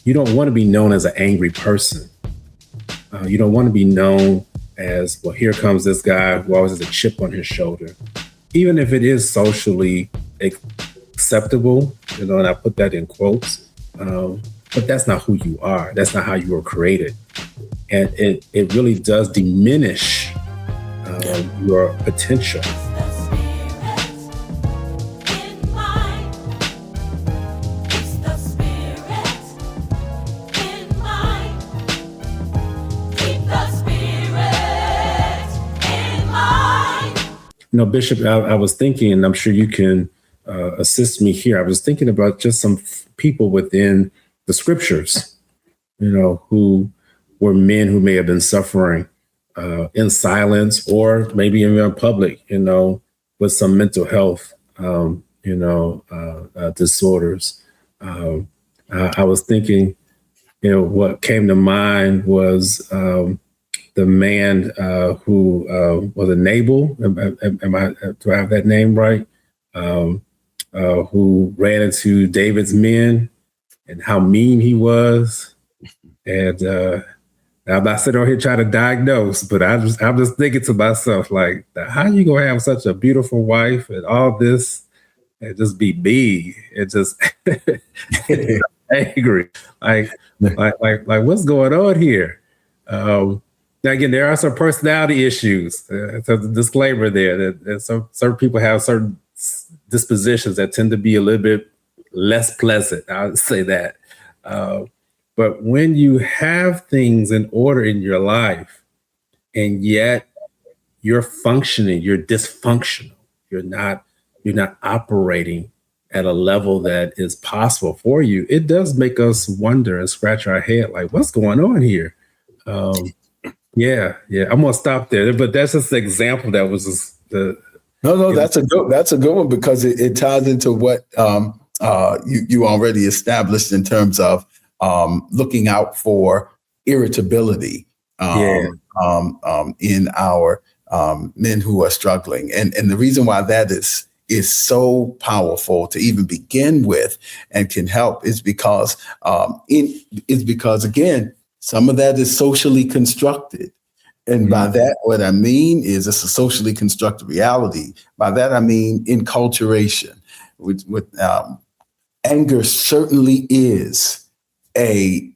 you don't want to be known as an angry person. You don't want to be known as, well, here comes this guy who always has a chip on his shoulder. Even if it is socially acceptable, and I put that in quotes, but that's not who you are. That's not how you were created. And it really does diminish your potential. Bishop, I was thinking, and I'm sure you can assist me here. I was thinking about just some people within the scriptures, who were men who may have been suffering in silence or maybe in public, with some mental health, disorders. I was thinking, what came to mind was the man who was a Nabal. Do I have that name right? Who ran into David's men and how mean he was. And I'm not sitting over here trying to diagnose, but I'm just thinking to myself, like, how you gonna have such a beautiful wife and all this and just be me and just angry? Like what's going on here? Now, again, there are some personality issues. So the disclaimer there that certain people have certain dispositions that tend to be a little bit less pleasant. I would say that. But when you have things in order in your life, and yet you're functioning, you're dysfunctional. You're not operating at a level that is possible for you. It does make us wonder and scratch our head, like, what's going on here? Yeah. I'm gonna stop there, but that's just the example. That was just the. No, that's a good one because it ties into what you already established in terms of looking out for irritability in our men who are struggling, and the reason why that is so powerful to even begin with and can help is because again, some of that is socially constructed. And by that, what I mean is it's a socially constructed reality. By that, I mean enculturation. With anger certainly is a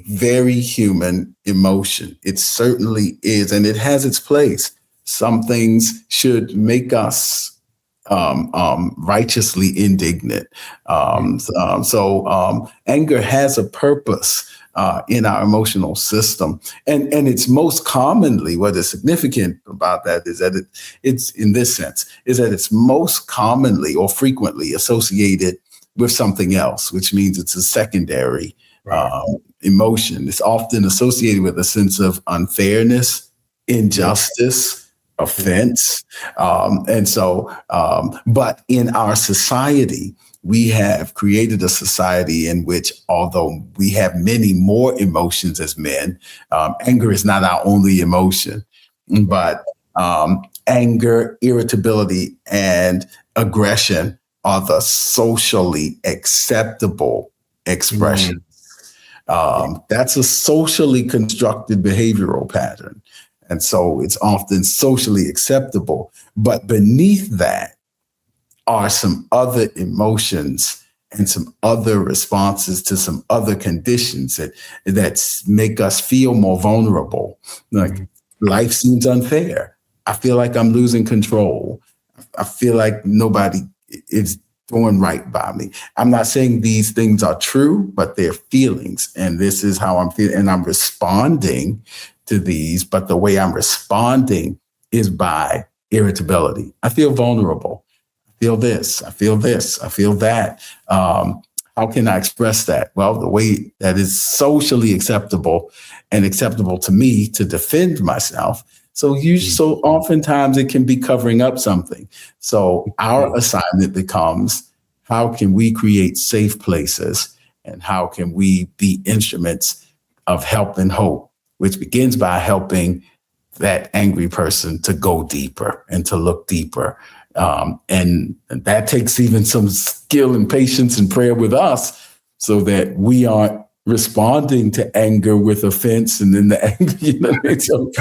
very human emotion. It certainly is, and it has its place. Some things should make us righteously indignant. So anger has a purpose in our emotional system. And it's most commonly, what is significant about that is that it's in this sense, is that it's most commonly or frequently associated with something else, which means it's a secondary emotion. It's often associated with a sense of unfairness, injustice, offense. But in our society, we have created a society in which, although we have many more emotions as men, anger is not our only emotion, but anger, irritability, and aggression are the socially acceptable expression. That's a socially constructed behavioral pattern. And so it's often socially acceptable. But beneath that are some other emotions and some other responses to some other conditions that make us feel more vulnerable. Like life seems unfair. I feel like I'm losing control. I feel like nobody is doing right by me. I'm not saying these things are true, but they're feelings. And this is how I'm feeling. And I'm responding to these, but the way I'm responding is by irritability. I feel vulnerable. I feel this. I feel this. I feel that. How can I express that? Well, the way that is socially acceptable and acceptable to me to defend myself. So oftentimes it can be covering up something. So our assignment becomes, how can we create safe places and how can we be instruments of help and hope, which begins by helping that angry person to go deeper and to look deeper. And that takes even some skill and patience and prayer with us so that we aren't responding to anger with offense, and then the anger, so,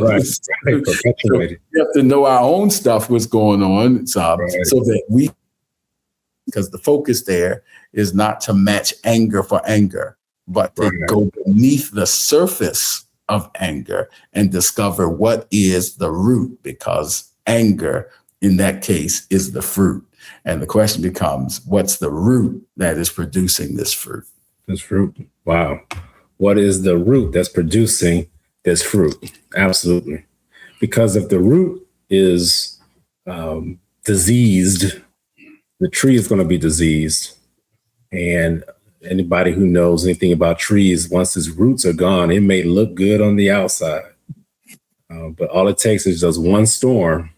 Right. so Perpetuated. we have to know our own stuff, what's going on, so that we, because the focus there is not to match anger for anger, but to go beneath the surface of anger and discover what is the root, because anger in that case is the fruit. And the question becomes, what's the root that is producing this fruit? This fruit. Wow. What is the root that's producing this fruit? Absolutely. Because if the root is diseased, the tree is going to be diseased. And anybody who knows anything about trees, once its roots are gone, it may look good on the outside. But all it takes is just one storm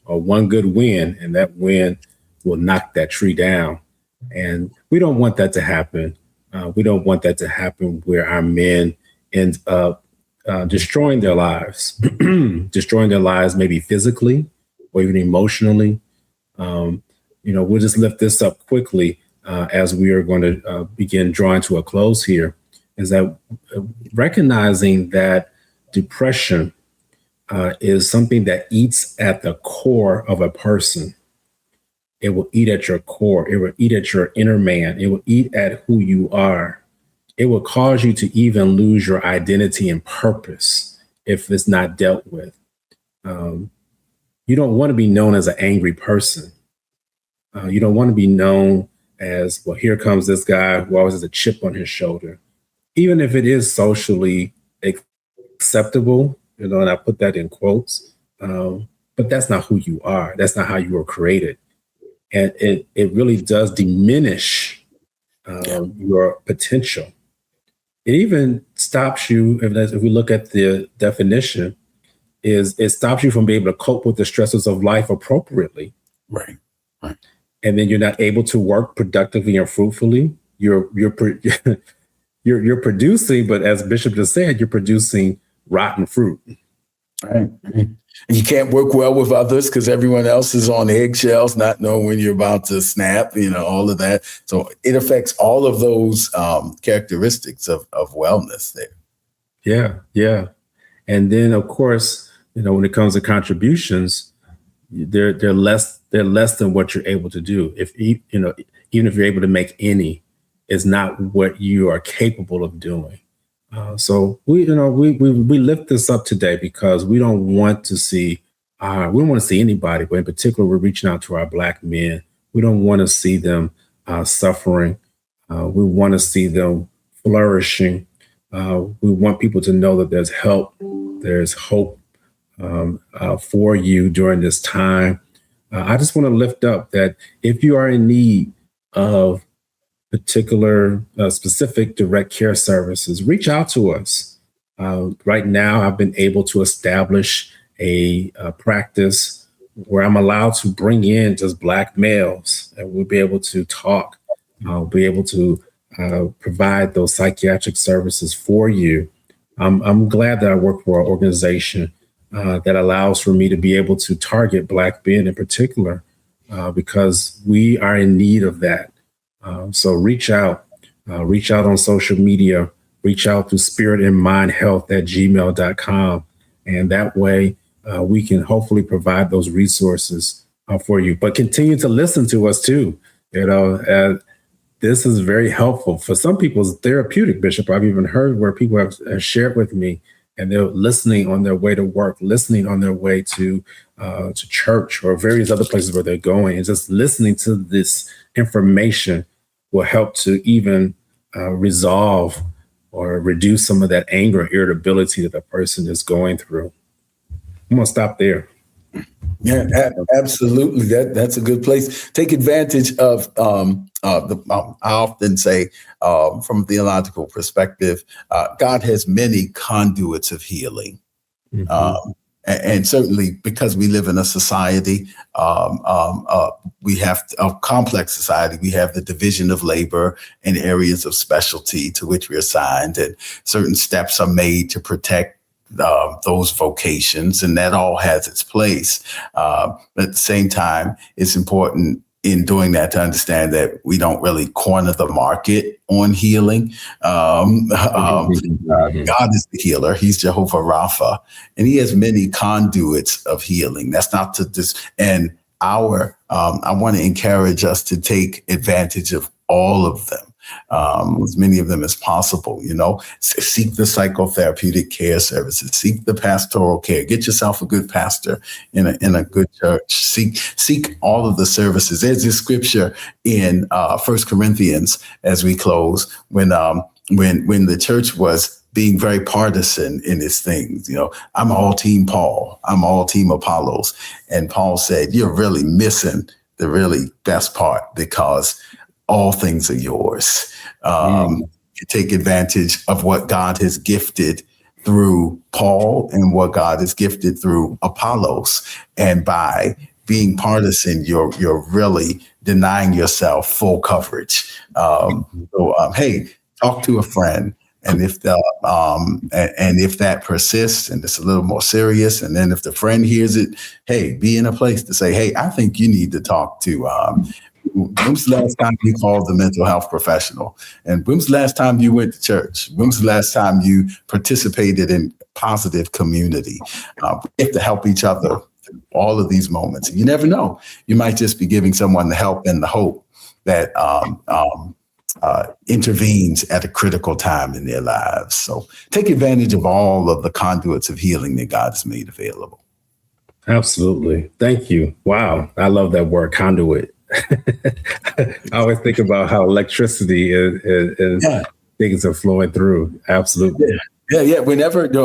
or one good wind, and that wind will knock that tree down. And we don't want that to happen. We don't want that to happen where our men end up destroying their lives, maybe physically or even emotionally. We'll just lift this up quickly as we are going to begin drawing to a close here, is that recognizing that depression is something that eats at the core of a person. It will eat at your core. It will eat at your inner man. It will eat at who you are. It will cause you to even lose your identity and purpose if it's not dealt with. You don't want to be known as an angry person. You don't want to be known as, well, here comes this guy who always has a chip on his shoulder. Even if it is socially acceptable, and I put that in quotes, but that's not who you are. That's not how you were created. And it really does diminish your potential. It even stops you, if we look at the definition, it stops you from being able to cope with the stresses of life appropriately. Right. And then you're not able to work productively and fruitfully. You're producing, but as Bishop just said, you're producing rotten fruit. Right. And you can't work well with others because everyone else is on eggshells, not knowing when you're about to snap, all of that. So it affects all of those characteristics of wellness there. Yeah. And then, of course, when it comes to contributions, they're less than what you're able to do. Even if you're able to make any, it's not what you are capable of doing. So we lift this up today because we don't want to see anybody, but in particular, we're reaching out to our Black men. We don't want to see them suffering. We want to see them flourishing. We want people to know that there's help, there's hope for you during this time. I just want to lift up that if you are in need of particular specific direct care services, reach out to us. Right now, I've been able to establish a practice where I'm allowed to bring in just Black males, and we'll be able to talk. I'll be able to provide those psychiatric services for you. I'm glad that I work for an organization that allows for me to be able to target Black men in particular, because we are in need of that. So reach out on social media, reach out to spiritandmindhealth@gmail.com. And that way we can hopefully provide those resources for you, but continue to listen to us too. This is very helpful for some people. It's therapeutic, Bishop. I've even heard where people have shared with me, and they're listening on their way to work, listening on their way to church or various other places where they're going, and just listening to this information will help to even resolve or reduce some of that anger or irritability that the person is going through. I'm gonna stop there. Yeah, absolutely. That's a good place. Take advantage of I often say, from a theological perspective, God has many conduits of healing. Mm-hmm. And certainly because we live in a society, we have a complex society. We have the division of labor and areas of specialty to which we're assigned, and certain steps are made to protect those vocations, and that all has its place. But at the same time, it's important in doing that to understand that we don't really corner the market on healing. God is the healer. He's Jehovah Rapha, and he has many conduits of healing. That's not to this. And I want to encourage us to take advantage of all of them. As many of them as possible, seek the psychotherapeutic care services, seek the pastoral care, get yourself a good pastor in a good church, seek all of the services. There's this scripture in 1 Corinthians as we close, when the church was being very partisan in its things. I'm all team Paul, I'm all team Apollos. And Paul said, you're really missing the really best part, because all things are yours. You take advantage of what God has gifted through Paul and what God has gifted through Apollos. And by being partisan, you're really denying yourself full coverage. Hey, talk to a friend. And if that persists and it's a little more serious, and then if the friend hears it, hey, be in a place to say, hey, I think you need to talk to when's the last time you called the mental health professional? And when's the last time you went to church? When's the last time you participated in positive community? We have to help each other through all of these moments. You never know. You might just be giving someone the help and the hope that intervenes at a critical time in their lives. So take advantage of all of the conduits of healing that God has made available. Absolutely. Thank you. Wow. I love that word, conduit. I always think about how electricity is things are flowing through. Absolutely. Yeah.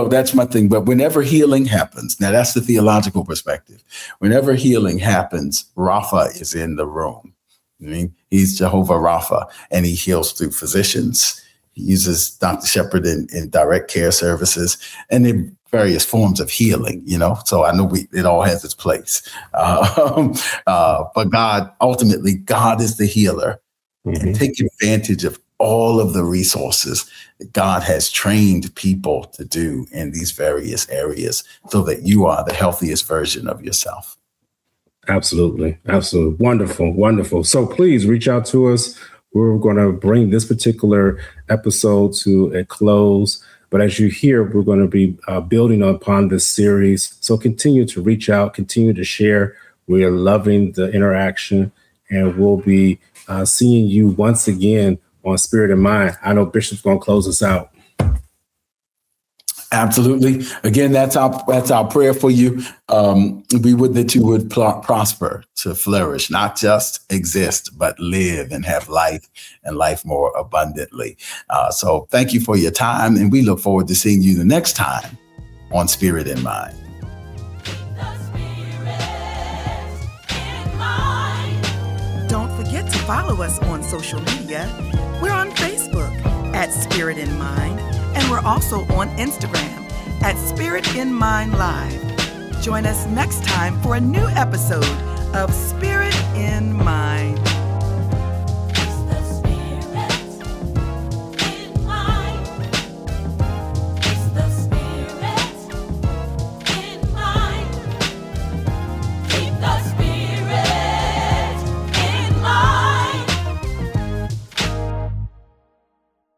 That's my thing. But whenever healing happens, now that's the theological perspective. Whenever healing happens, Rapha is in the room. I mean, he's Jehovah Rapha, and he heals through physicians. He uses Dr. Shepherd in direct care services and in various forms of healing, so I know it all has its place. But God is the healer. Mm-hmm. And take advantage of all of the resources that God has trained people to do in these various areas so that you are the healthiest version of yourself. Absolutely. Absolutely. Wonderful. Wonderful. So please reach out to us. We're going to bring this particular episode to a close. But as you hear, we're going to be building upon this series. So continue to reach out, continue to share. We are loving the interaction, and we'll be seeing you once again on Spirit and Mind. I know Bishop's going to close us out. Absolutely. Again, that's our prayer for you. We would that you would prosper, to flourish, not just exist, but live and have life, and life more abundantly. So thank you for your time, and we look forward to seeing you the next time on Spirit and Mind. Don't forget to follow us on social media. We're on Facebook at Spirit in Mind, and we're also on Instagram at Spirit in Mind Live. Join us next time for a new episode of Spirit in Mind.